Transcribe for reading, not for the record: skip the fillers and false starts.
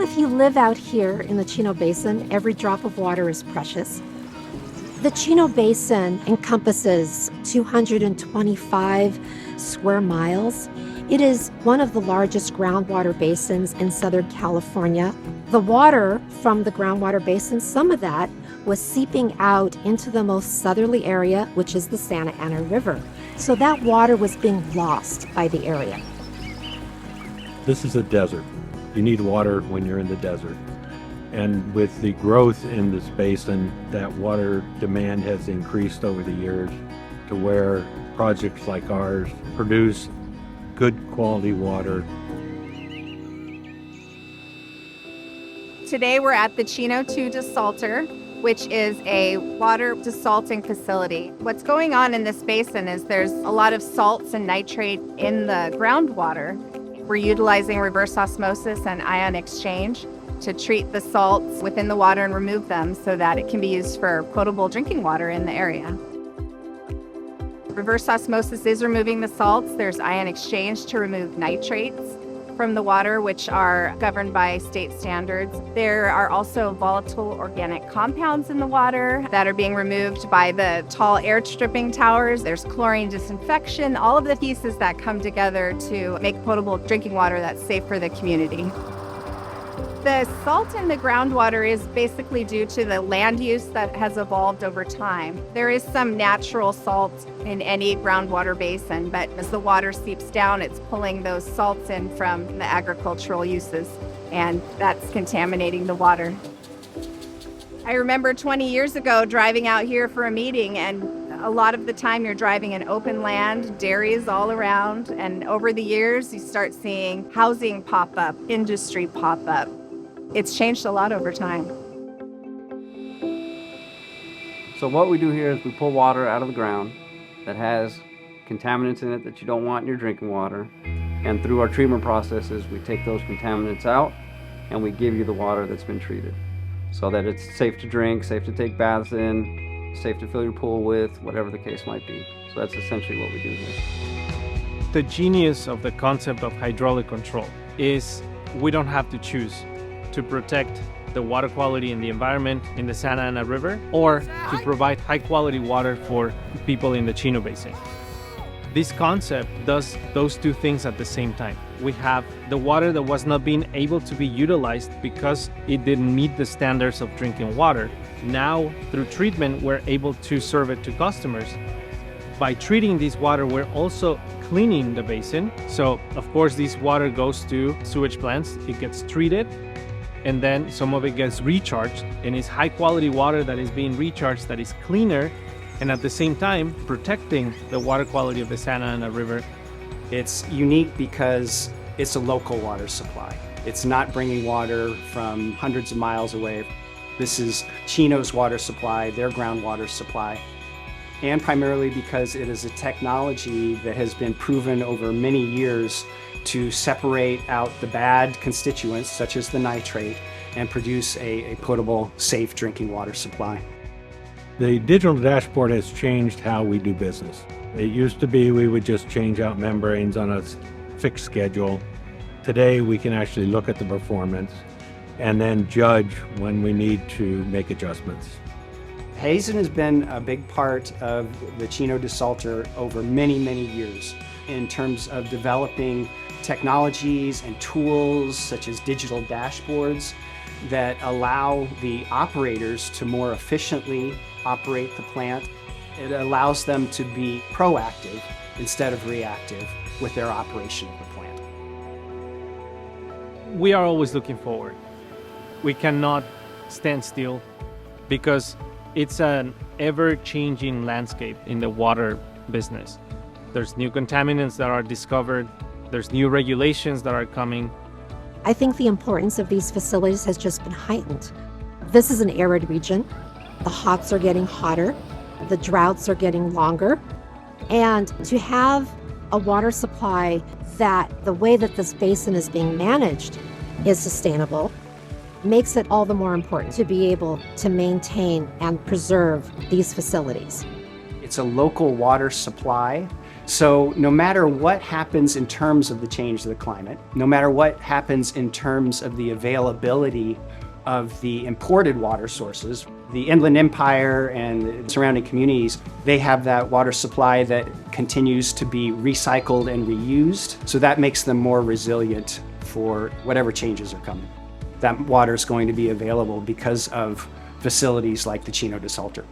If you live out here in the Chino Basin, every drop of water is precious. The Chino Basin encompasses 225 square miles. It is one of the largest groundwater basins in Southern California. The water from the groundwater basin, some of that was seeping out into the most southerly area, which is the Santa Ana River. So that water was being lost by the area. This is a desert. You need water when you're in the desert. And with the growth in this basin, that water demand has increased over the years to where projects like ours produce good quality water. Today we're at the Chino Desalter, which is a water desalting facility. What's going on in this basin is there's a lot of salts and nitrate in the groundwater. We're utilizing reverse osmosis and ion exchange to treat the salts within the water and remove them so that it can be used for potable drinking water in the area. Reverse osmosis is removing the salts. There's ion exchange to remove nitrates from the water, which are governed by state standards. There are also volatile organic compounds in the water that are being removed by the tall air stripping towers. There's chlorine disinfection, all of the pieces that come together to make potable drinking water that's safe for the community. The salt in the groundwater is basically due to the land use that has evolved over time. There is some natural salt in any groundwater basin, but as the water seeps down, it's pulling those salts in from the agricultural uses, and that's contaminating the water. I remember 20 years ago driving out here for a meeting, and a lot of the time you're driving in open land, dairies all around, and over the years you start seeing housing pop up, industry pop up. It's changed a lot over time. So what we do here is we pull water out of the ground that has contaminants in it that you don't want in your drinking water. And through our treatment processes, we take those contaminants out and we give you the water that's been treated so that it's safe to drink, safe to take baths in, safe to fill your pool with, whatever the case might be. So that's essentially what we do here. The genius of the concept of hydraulic control is we don't have to choose to protect the water quality in the environment in the Santa Ana River or to provide high quality water for people in the Chino Basin. This concept does those two things at the same time. We have the water that was not being able to be utilized because it didn't meet the standards of drinking water. Now, through treatment, we're able to serve it to customers. By treating this water, we're also cleaning the basin. So, of course, this water goes to sewage plants. It gets treated, and then some of it gets recharged, and it's high quality water that is being recharged that is cleaner and at the same time protecting the water quality of the Santa Ana River. It's unique because it's a local water supply. It's not bringing water from hundreds of miles away. This is Chino's water supply, their groundwater supply. And primarily because it is a technology that has been proven over many years to separate out the bad constituents, such as the nitrate, and produce a potable, safe drinking water supply. The digital dashboard has changed how we do business. It used to be we would just change out membranes on a fixed schedule. Today we can actually look at the performance and then judge when we need to make adjustments. Hazen has been a big part of the Chino Desalter over many, many years in terms of developing technologies and tools such as digital dashboards that allow the operators to more efficiently operate the plant. It allows them to be proactive instead of reactive with their operation of the plant. We are always looking forward. We cannot stand still because it's an ever-changing landscape in the water business. There's new contaminants that are discovered. There's new regulations that are coming. I think the importance of these facilities has just been heightened. This is an arid region. The hots are getting hotter. The droughts are getting longer. And to have a water supply that the way that this basin is being managed is sustainable makes it all the more important to be able to maintain and preserve these facilities. It's a local water supply, So no matter what happens in terms of the change of the climate, no matter what happens in terms of the availability of the imported water sources, the Inland Empire and the surrounding communities, they have that water supply that continues to be recycled and reused. So that makes them more resilient for whatever changes are coming. That water is going to be available because of facilities like the Chino Desalter.